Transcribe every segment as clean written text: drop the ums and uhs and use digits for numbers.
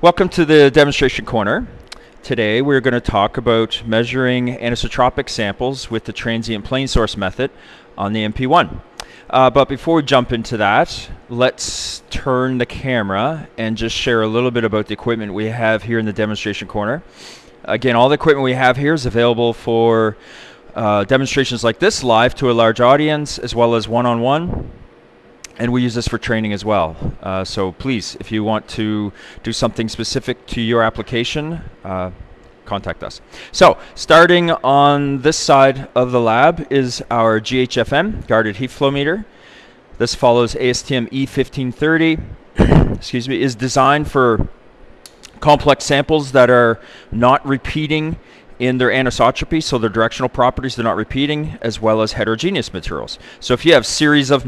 Welcome to the demonstration corner. Today we're going to talk about measuring anisotropic samples with the transient plane source method on the MP-1. But before we jump into that, let's turn the camera and just share a little bit about the equipment we have here in the demonstration corner. Again, all the equipment we have here is available for demonstrations like this, live to a large audience, as well as one-on-one. And we use this for training as well. So please, if you want to do something specific to your application, contact us. So starting on this side of the lab is our GHFM, guarded heat flow meter. This follows ASTM E1530, excuse me, is designed for complex samples that are not repeating in their anisotropy, so their directional properties they're not repeating, as well as heterogeneous materials. So if you have series of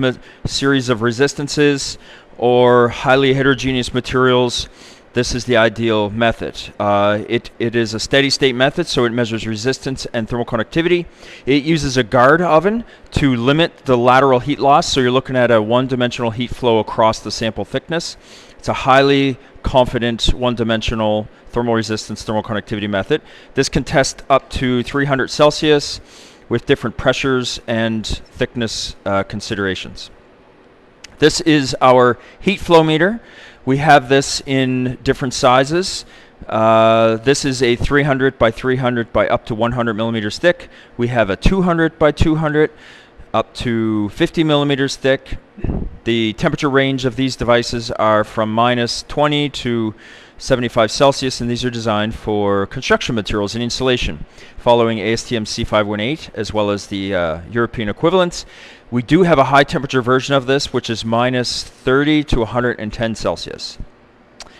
resistances or highly heterogeneous materials, this is the ideal method. It is a steady state method, so it measures resistance and thermal conductivity. It uses a guard oven to limit the lateral heat loss, so you're looking at a one-dimensional heat flow across the sample thickness. It's a highly confident one-dimensional thermal resistance, thermal conductivity method. This can test up to 300 Celsius with different pressures and thickness considerations. This is our heat flow meter. We have this in different sizes. This is a 300 by 300 by up to 100 millimeters thick. We have a 200 by 200 up to 50 millimeters thick. The temperature range of these devices are from minus 20 to 75 Celsius, and these are designed for construction materials and insulation, following ASTM C518 as well as the European equivalents. We do have a high temperature version of this, which is minus 30 to 110 Celsius.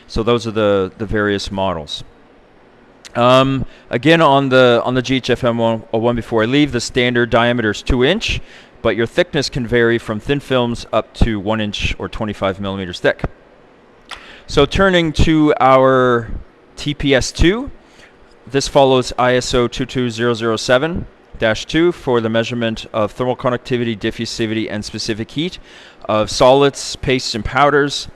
So those are the various models. Again, on the GHFM 101, before I leave, the standard diameter is 2 inch, but your thickness can vary from thin films up to 1 inch or 25 millimeters thick. So turning to our TPS2, this follows ISO 22007-2 for the measurement of thermal conductivity, diffusivity, and specific heat of solids, pastes, and powders.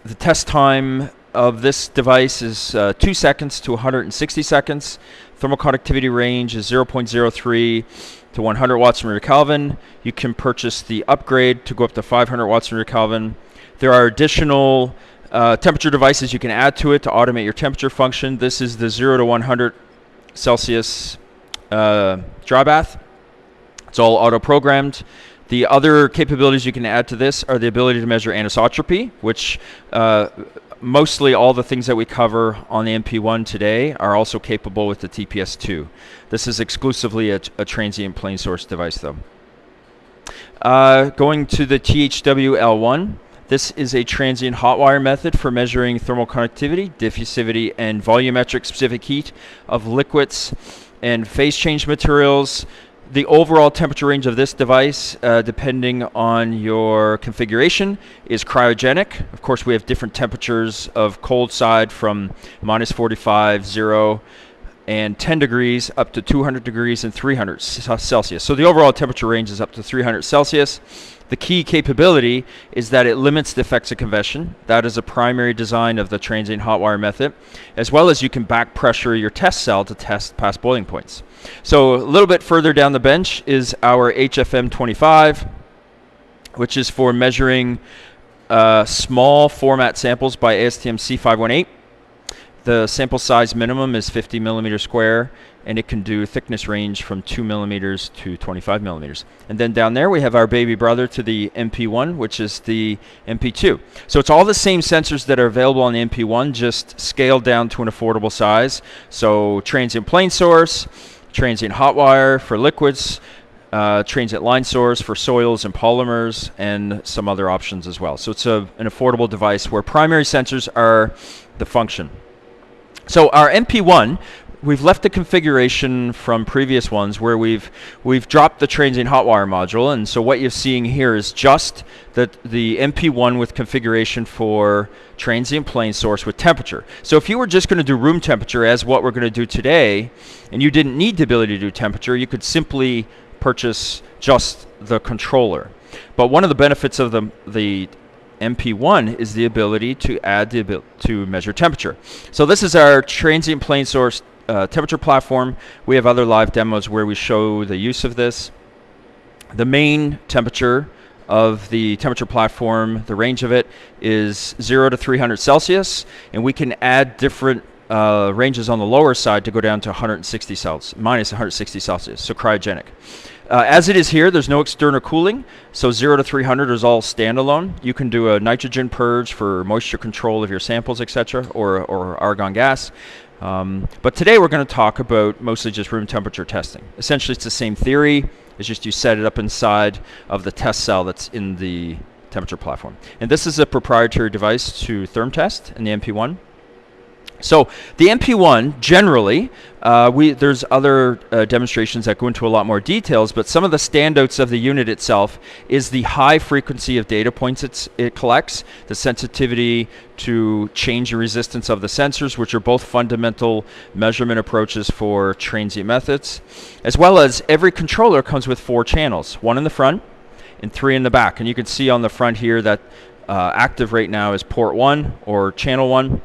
The test time of this device is 2 seconds to 160 seconds. Thermal conductivity range is 0.03 to 100 watts per meter Kelvin. You can purchase the upgrade to go up to 500 watts per meter Kelvin. There are additional temperature devices you can add to it to automate your temperature function. This is the 0 to 100 Celsius dry bath. It's all auto-programmed. The other capabilities you can add to this are the ability to measure anisotropy, which mostly all the things that we cover on the MP-1 today are also capable with the TPS2. This is exclusively a transient plane source device, though. Going to the THW-L1. This is a transient hot wire method for measuring thermal conductivity, diffusivity, and volumetric specific heat of liquids and phase change materials. The overall temperature range of this device, depending on your configuration, is cryogenic. Of course, we have different temperatures of cold side from minus 45, 0, and 10 degrees up to 200 degrees and 300 Celsius. So the overall temperature range is up to 300 Celsius. The key capability is that it limits the effects of convection. That is a primary design of the transient hot wire method, as well as you can back pressure your test cell to test past boiling points. So a little bit further down the bench is our HFM 25, which is for measuring small format samples by ASTM C518. The sample size minimum is 50 millimeters square, and it can do thickness range from 2 millimeters to 25 millimeters. And then down there we have our baby brother to the MP-1, which is the MP-2. So it's all the same sensors that are available on the MP-1, just scaled down to an affordable size. So transient plane source, transient hot wire for liquids, transient line source for soils and polymers, and some other options as well. So it's an affordable device where primary sensors are the function. So our MP-1, we've left the configuration from previous ones where we've dropped the transient hot wire module, and so what you're seeing here is just the MP-1 with configuration for transient plane source with temperature. So if you were just going to do room temperature, as what we're going to do today, and you didn't need the ability to do temperature, you could simply purchase just the controller. But one of the benefits of the MP-1 is the ability to to measure temperature. So this is our transient plane source temperature platform. We have other live demos where we show the use of this. The main temperature of the temperature platform, the range of it is 0 to 300 Celsius, and we can add different ranges on the lower side to go down to minus 160 Celsius, so cryogenic. As it is here, there's no external cooling, so 0 to 300 is all standalone. You can do a nitrogen purge for moisture control of your samples, etc., or argon gas. But today we're going to talk about mostly just room temperature testing. Essentially, it's the same theory. It's just you set it up inside of the test cell that's in the temperature platform. And this is a proprietary device to therm test in the MP-1. So the MP-1, generally, there's other demonstrations that go into a lot more details, but some of the standouts of the unit itself is the high frequency of data points it collects, the sensitivity to change in resistance of the sensors, which are both fundamental measurement approaches for transient methods, as well as every controller comes with 4 channels, 1 in the front and 3 in the back. And you can see on the front here that active right now is port 1 or channel 1.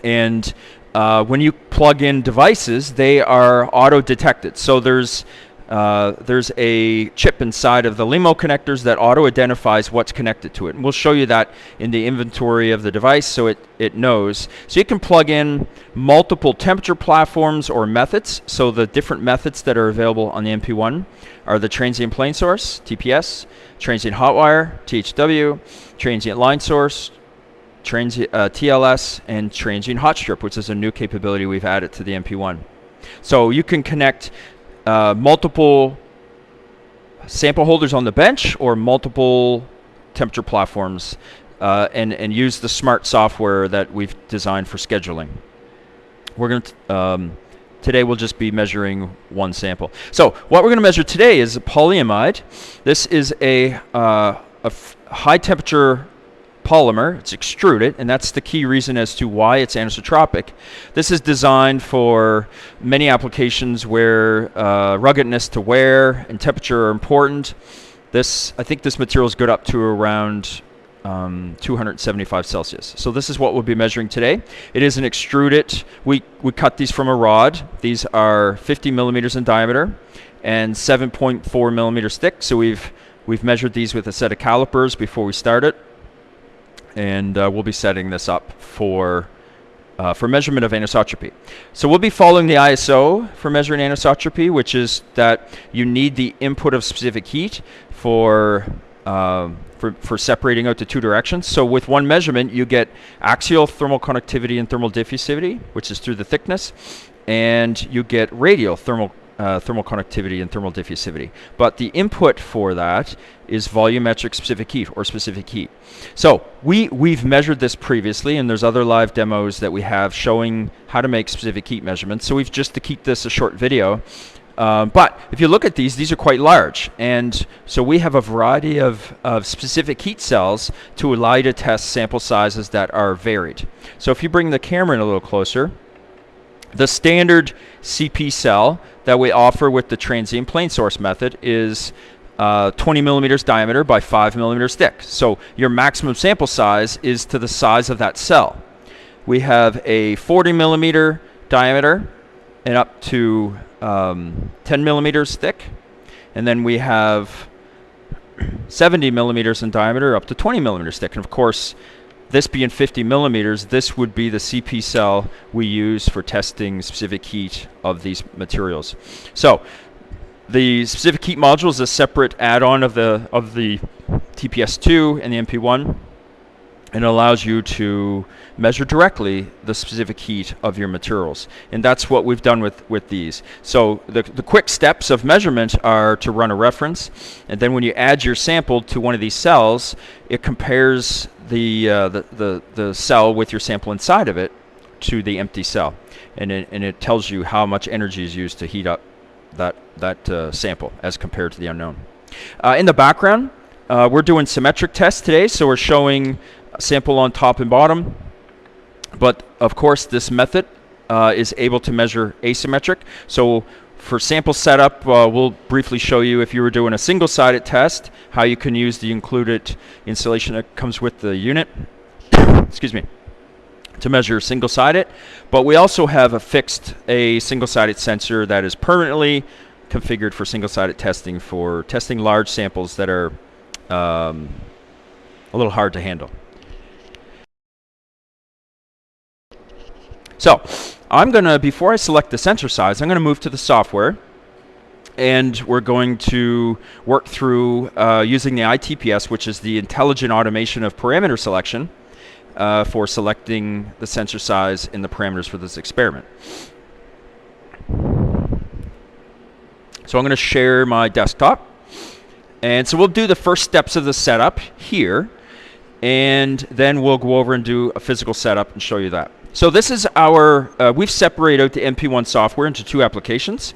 And when you plug in devices, they are auto-detected. So there's a chip inside of the LIMO connectors that auto-identifies what's connected to it. And we'll show you that in the inventory of the device so it knows. So you can plug in multiple temperature platforms or methods. So the different methods that are available on the MP-1 are the transient plane source, TPS, transient hot wire, THW, transient line source, transient TLS, and transient hot strip, which is a new capability we've added to the MP-1. So you can connect multiple sample holders on the bench or multiple temperature platforms and use the smart software that we've designed for scheduling. We're going to today we'll just be measuring 1 sample. So what we're going to measure today is a polyimide. This is a high temperature polymer. It's extruded, and that's the key reason as to why it's anisotropic. This is designed for many applications where ruggedness to wear and temperature are important. I think this material is good up to around 275 Celsius. So this is what we'll be measuring today. It is an extruded. We cut these from a rod. These are 50 millimeters in diameter and 7.4 millimeters thick. So we've measured these with a set of calipers before we started. And we'll be setting this up for measurement of anisotropy. So we'll be following the ISO for measuring anisotropy, which is that you need the input of specific heat for separating out the 2 directions. So with 1 measurement, you get axial thermal conductivity and thermal diffusivity, which is through the thickness, and you get radial thermal conductivity and thermal diffusivity. But the input for that is volumetric specific heat or specific heat. So we've measured this previously, and there's other live demos that we have showing how to make specific heat measurements. So we've just to keep this a short video. But if you look at these are quite large. And so we have a variety of specific heat cells to allow you to test sample sizes that are varied. So if you bring the camera in a little closer, the standard CP cell that we offer with the transient plane source method is 20 millimeters diameter by 5 millimeters thick. So your maximum sample size is to the size of that cell. We have a 40 millimeter diameter and up to 10 millimeters thick. And then we have 70 millimeters in diameter up to 20 millimeters thick. And of course, this being 50 millimeters, this would be the CP cell we use for testing specific heat of these materials. So the specific heat module is a separate add-on of the TPS2 and the MP-1, and it allows you to measure directly the specific heat of your materials. And that's what we've done with these. So the quick steps of measurement are to run a reference, and then when you add your sample to one of these cells, it compares the cell with your sample inside of it to the empty cell, and it tells you how much energy is used to heat up that sample as compared to the unknown. In the background, we're doing symmetric tests today, so we're showing a sample on top and bottom, but of course this method is able to measure asymmetric. So For sample setup, we'll briefly show you if you were doing a single-sided test, how you can use the included installation that comes with the unit, excuse me, to measure single-sided. But we also have a single-sided sensor that is permanently configured for single-sided testing, for testing large samples that are a little hard to handle. So I'm going to, before I select the sensor size, I'm going to move to the software, and we're going to work through using the iTPS, which is the intelligent automation of parameter selection, for selecting the sensor size and the parameters for this experiment. So I'm going to share my desktop, and so we'll do the first steps of the setup here, and then we'll go over and do a physical setup and show you that. So this is our, we've separated out the MP-1 software into two applications.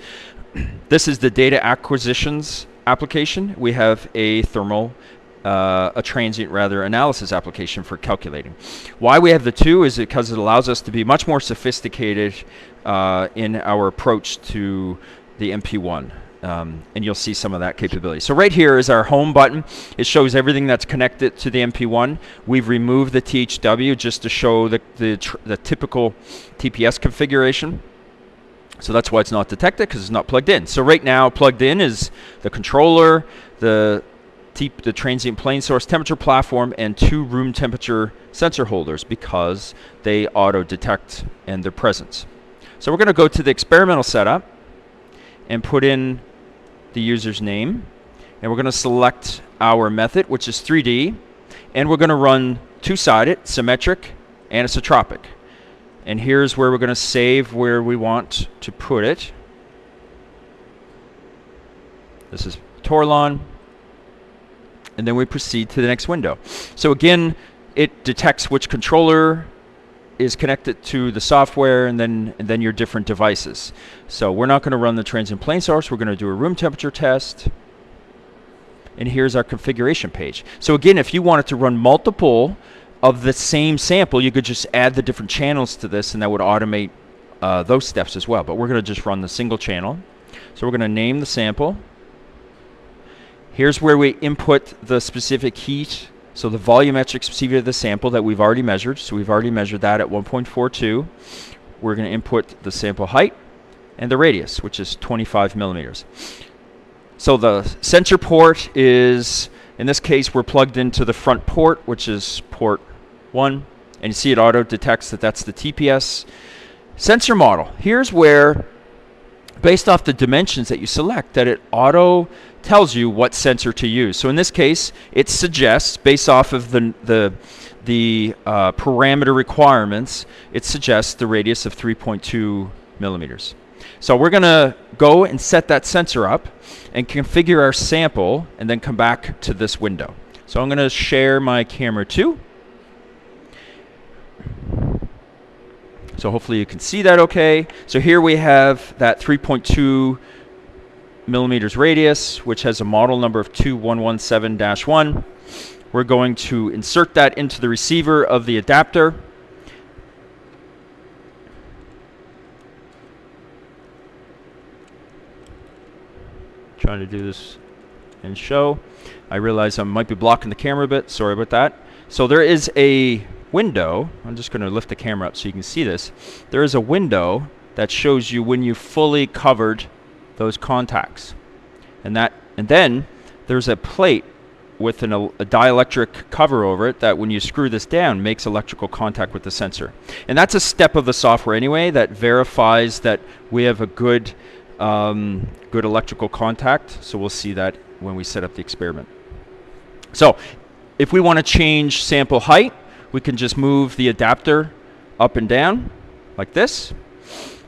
This is the data acquisitions application. We have a transient analysis application for calculating. Why we have the two is because it allows us to be much more sophisticated in our approach to the MP-1. And you'll see some of that capability. So right here is our home button. It shows everything that's connected to the MP-1. We've removed the THW just to show the typical TPS configuration. So that's why it's not detected, because it's not plugged in. So right now plugged in is the controller, the transient plane source temperature platform, and two room temperature sensor holders, because they auto detect and their presence. So we're going to go to the experimental setup and put in the user's name, and we're going to select our method, which is 3D, and we're going to run two-sided symmetric anisotropic. And here's where we're going to save where we want to put it. This is Torlon, and then we proceed to the next window. So again, it detects which controller is connected to the software, and then your different devices. So we're not going to run the transient plane source. We're going to do a room temperature test. And here's our configuration page. So again, if you wanted to run multiple of the same sample, you could just add the different channels to this, and that would automate those steps as well. But we're going to just run the single channel. So we're going to name the sample. Here's where we input the specific heat. So the volumetric specificity of the sample that we've already measured. So we've already measured that at 1.42. We're going to input the sample height and the radius, which is 25 millimeters. So the sensor port is, in this case, we're plugged into the front port, which is port 1. And you see it auto detects that that's the TPS sensor model. Here's where, based off the dimensions that you select, that it auto tells you what sensor to use. So in this case, it suggests, based off of the parameter requirements, it suggests the radius of 3.2 millimeters. So we're going to go and set that sensor up and configure our sample, and then come back to this window. So I'm going to share my camera 2. So hopefully you can see that okay. So here we have that 3.2 millimeters radius, which has a model number of 2117-1. We're going to insert that into the receiver of the adapter. Trying to do this and show. I realize I might be blocking the camera a bit. Sorry about that. So there is a window. I'm just going to lift the camera up so you can see this. There is a window that shows you when you've fully covered those contacts, and then there's a plate with a dielectric cover over it that, when you screw this down, makes electrical contact with the sensor. And that's a step of the software anyway that verifies that we have a good electrical contact. So we'll see that when we set up the experiment. So if we want to change sample height, we can just move the adapter up and down like this.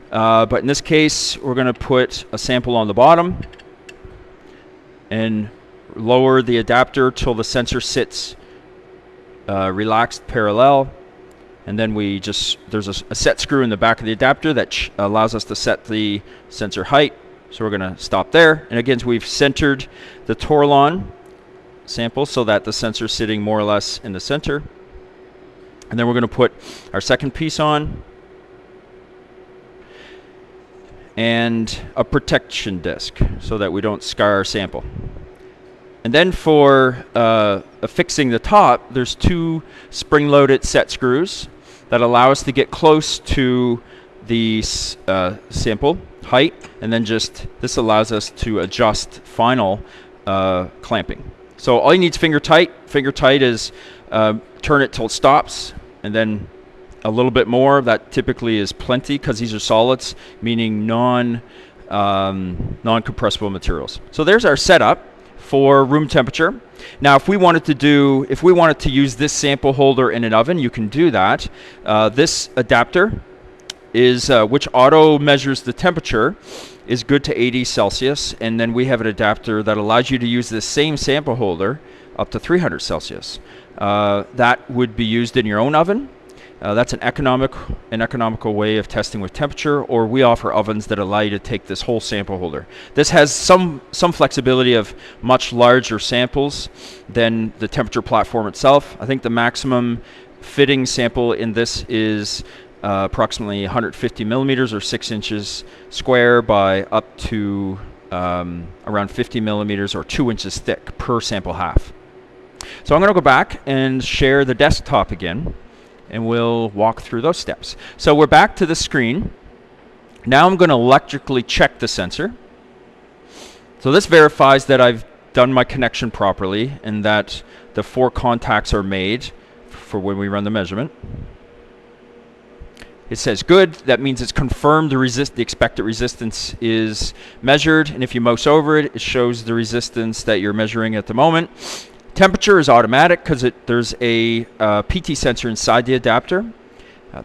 But in this case, we're going to put a sample on the bottom and lower the adapter till the sensor sits relaxed parallel. And then there's a set screw in the back of the adapter that allows us to set the sensor height. So we're going to stop there. And again, we've centered the Torlon sample so that the sensor is sitting more or less in the center. And then we're going to put our second piece on. and a protection disc so that we don't scar our sample. And then for affixing the top, there's 2 spring-loaded set screws that allow us to get close to the sample height, and then this allows us to adjust final clamping. So all you need is finger tight. Finger tight is turn it till it stops, and then a little bit more. That typically is plenty because these are solids, meaning non-compressible materials. So there's our setup for room temperature. Now, if we wanted to use this sample holder in an oven, you can do that. This adapter is which auto measures the temperature is good to 80 Celsius, and then we have an adapter that allows you to use this same sample holder up to 300 Celsius. That would be used in your own oven. That's an economical way of testing with temperature, or we offer ovens that allow you to take this whole sample holder. This has some flexibility of much larger samples than the temperature platform itself. I think the maximum fitting sample in this is approximately 150 millimeters or 6 inches square by up to around 50 millimeters or 2 inches thick per sample half. So I'm going to go back and share the desktop again, and we'll walk through those steps. So we're back to the screen. Now I'm going to electrically check the sensor. So this verifies that I've done my connection properly and that the 4 contacts are made for when we run the measurement. It says good. That means it's confirmed the expected resistance is measured, and if you mouse over it, it shows the resistance that you're measuring at the moment. Temperature is automatic because there's a PT sensor inside the adapter.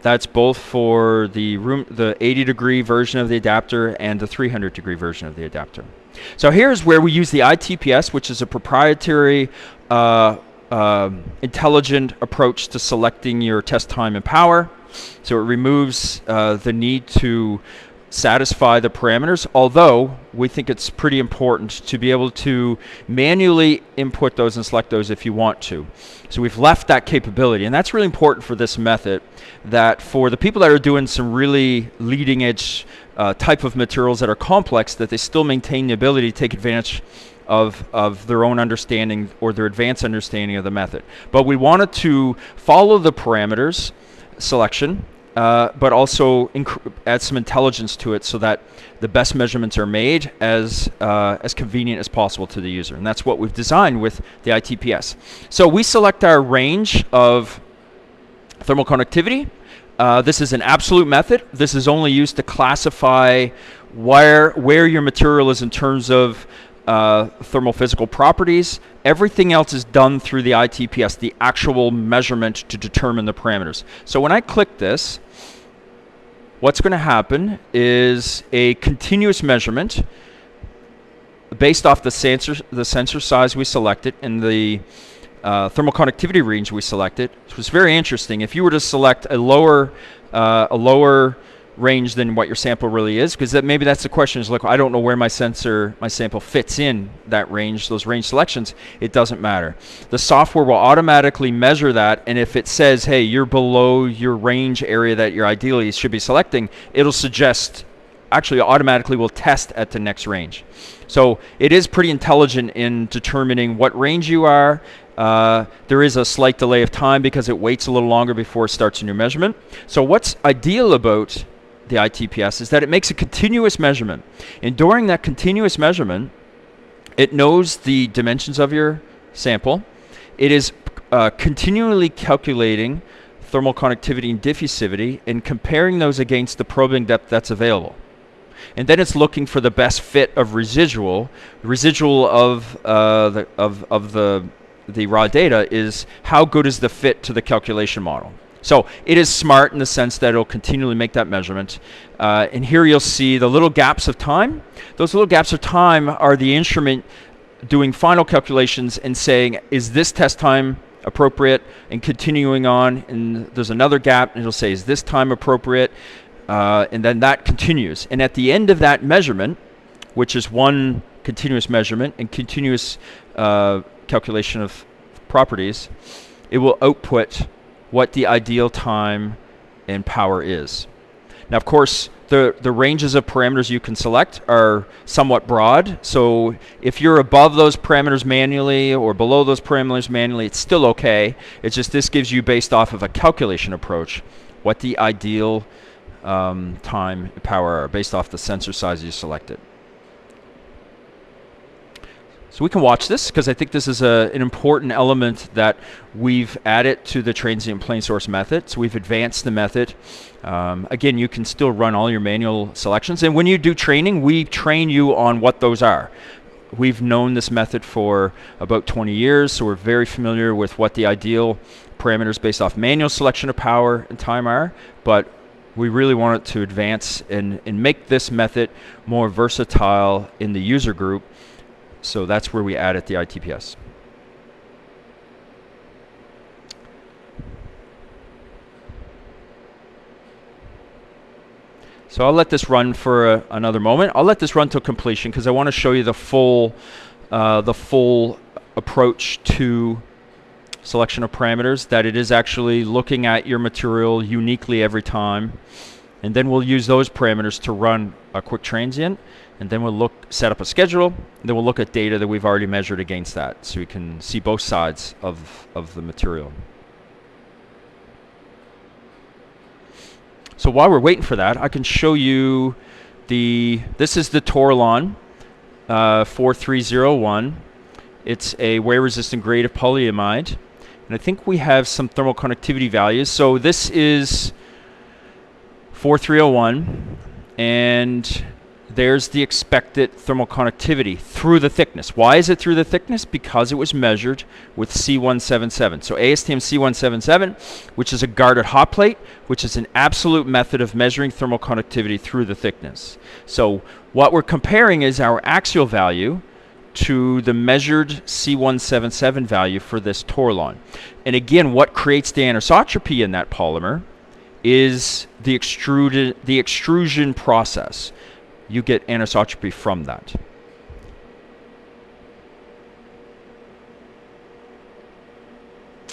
That's both for the 80-degree version of the adapter and the 300-degree version of the adapter. So here's where we use the iTPS, which is a proprietary intelligent approach to selecting your test time and power. So it removes the need to satisfy the parameters, although we think it's pretty important to be able to manually input those and select those if you want to. So we've left that capability, and that's really important for this method, that for the people that are doing some really leading edge type of materials that are complex, that they still maintain the ability to take advantage of their own understanding or their advanced understanding of the method. But we wanted to follow the parameters selection, but also add some intelligence to it so that the best measurements are made as convenient as possible to the user. And that's what we've designed with the iTPS. So we select our range of thermal conductivity. This is an absolute method. This is only used to classify where your material is in terms of thermal physical properties. Everything else is done through the iTPS, the actual measurement to determine the parameters. So when I click this, what's going to happen is a continuous measurement based off the sensor size we selected and the thermal conductivity range we selected. So it's very interesting. If you were to select a lower range than what your sample really is, because maybe that's the question, is like, I don't know where my sample fits in that range, those range selections. It doesn't matter. The software will automatically measure that, and if it says, hey, you're below your range area that you ideally should be selecting, it'll suggest, actually automatically will test at the next range. So it is pretty intelligent in determining what range you are. There is a slight delay of time because it waits a little longer before it starts a new measurement. So what's ideal about the iTPS is that it makes a continuous measurement, and during that continuous measurement it knows the dimensions of your sample. It is continually calculating thermal conductivity and diffusivity and comparing those against the probing depth that's available, and then it's looking for the best fit of residual of the raw data is how good is the fit to the calculation model. So it is smart in the sense that it'll continually make that measurement. And here you'll see the little gaps of time. Those little gaps of time are the instrument doing final calculations and saying, is this test time appropriate? And continuing on, and there's another gap, and it'll say, is this time appropriate? And then that continues. And at the end of that measurement, which is one continuous measurement and continuous calculation of properties, it will output what the ideal time and power is. Now, of course, the ranges of parameters you can select are somewhat broad. So if you're above those parameters manually or below those parameters manually, it's still okay. It's just this gives you, based off of a calculation approach, what the ideal time power are based off the sensor size you selected. So we can watch this because I think this is an important element that we've added to the transient plane source method. So we've advanced the method. Again, you can still run all your manual selections. And when you do training, we train you on what those are. We've known this method for about 20 years, so we're very familiar with what the ideal parameters based off manual selection of power and time are. But we really wanted to advance and make this method more versatile in the user group. So that's where we added the iTPS. So I'll let this run for another moment. I'll let this run till completion because I want to show you the full approach to selection of parameters, that it is actually looking at your material uniquely every time. And then we'll use those parameters to run a quick transient. And then we'll set up a schedule, and then we'll look at data that we've already measured against that, so we can see both sides of the material. So while we're waiting for that, I can show you this is the Torlon 4301. It's a wear-resistant grade of polyimide. And I think we have some thermal conductivity values. So this is 4301, and there's the expected thermal conductivity through the thickness. Why is it through the thickness? Because it was measured with C177. So ASTM C177, which is a guarded hot plate, which is an absolute method of measuring thermal conductivity through the thickness. So what we're comparing is our axial value to the measured C177 value for this Torlon. And again, what creates the anisotropy in that polymer is the extrusion process. You get anisotropy from that.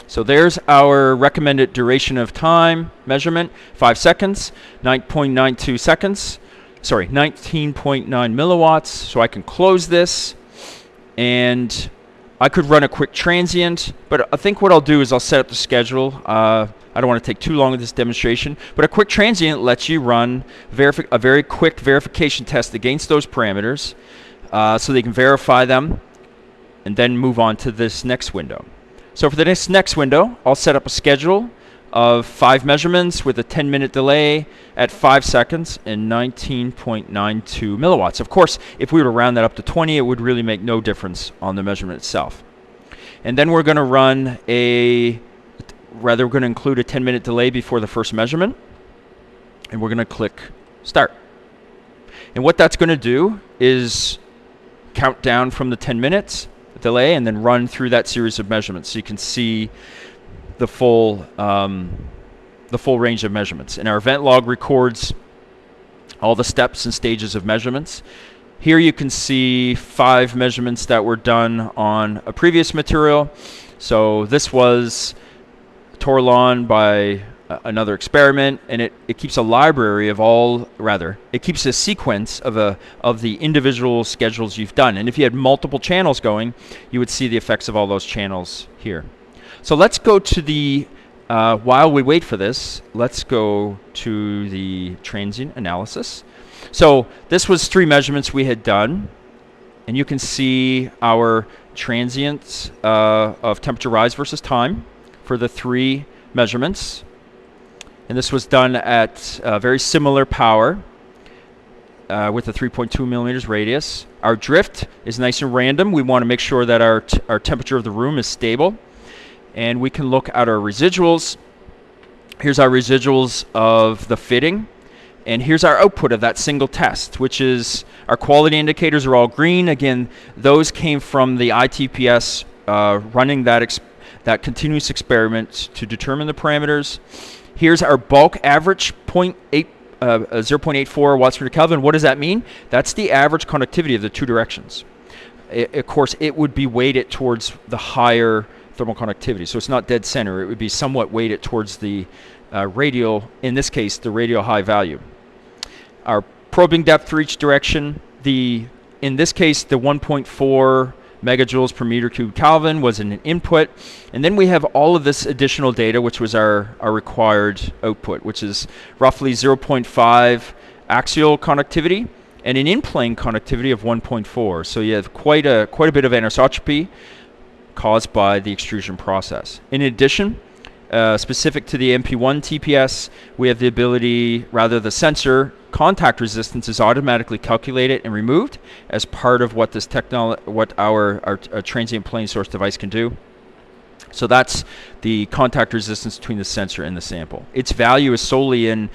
So there's our recommended duration of time measurement, 5 seconds, 9.92 seconds, sorry, 19.9 milliwatts. So I can close this, and I could run a quick transient, but I think what I'll do is I'll set up the schedule. I don't want to take too long with this demonstration, but a quick transient lets you run a very quick verification test against those parameters so they can verify them and then move on to this next window. So for the next window, I'll set up a schedule of 5 measurements with a 10-minute delay at 5 seconds and 19.92 milliwatts. Of course, if we were to round that up to 20, it would really make no difference on the measurement itself. And then we're going to run we're going to include a 10-minute delay before the first measurement, and we're going to click start. And what that's going to do is count down from the 10 minutes delay and then run through that series of measurements, so you can see the full range of measurements. And our event log records all the steps and stages of measurements. Here you can see 5 measurements that were done on a previous material. So this was Torlon by another experiment, and it keeps a library of it keeps a sequence of the individual schedules you've done. And if you had multiple channels going, you would see the effects of all those channels here. So let's go to while we wait for this, let's go to the transient analysis. So this was 3 measurements we had done, and you can see our transients of temperature rise versus time for the 3 measurements. And this was done at very similar power with a 3.2 millimeters radius. Our drift is nice and random. We want to make sure that our temperature of the room is stable. And we can look at our residuals. Here's our residuals of the fitting. And here's our output of that single test, which is our quality indicators are all green. Again, those came from the iTPS running that continuous experiment to determine the parameters. Here's our bulk average 0.84 watts per Kelvin. What does that mean? That's the average conductivity of the 2 directions. Of course, it would be weighted towards the higher thermal conductivity. So it's not dead center. It would be somewhat weighted towards the radial, in this case, the radial high value. our probing depth for each direction. In this case, the 1.4 megajoules per meter cubed Kelvin was an input, and then we have all of this additional data, which was our required output, which is roughly 0.5 axial conductivity and an in-plane conductivity of 1.4. So you have quite a bit of anisotropy caused by the extrusion process. In addition, specific to the MP-1 TPS, we have the ability, the sensor contact resistance is automatically calculated and removed as part of what our transient plane source device can do. So that's the contact resistance between the sensor and the sample. Its value is solely in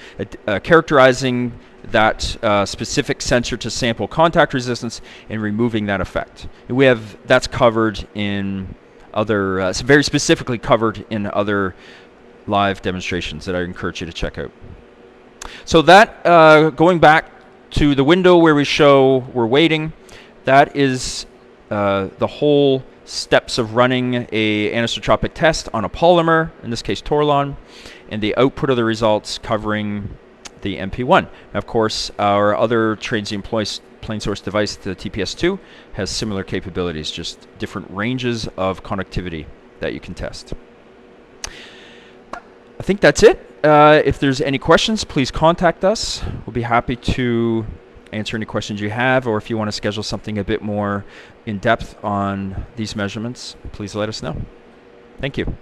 characterizing that specific sensor to sample contact resistance and removing that effect. And that's covered in other, very specifically covered in other live demonstrations that I encourage you to check out. So that, going back to the window where we show we're waiting, that is the whole steps of running a anisotropic test on a polymer, in this case Torlon, and the output of the results covering the MP-1. Of course, our other transient plane source device, the TPS-2, has similar capabilities, just different ranges of conductivity that you can test. I think that's it. If there's any questions, please contact us. We'll be happy to answer any questions you have, or if you want to schedule something a bit more in depth on these measurements, please let us know. Thank you.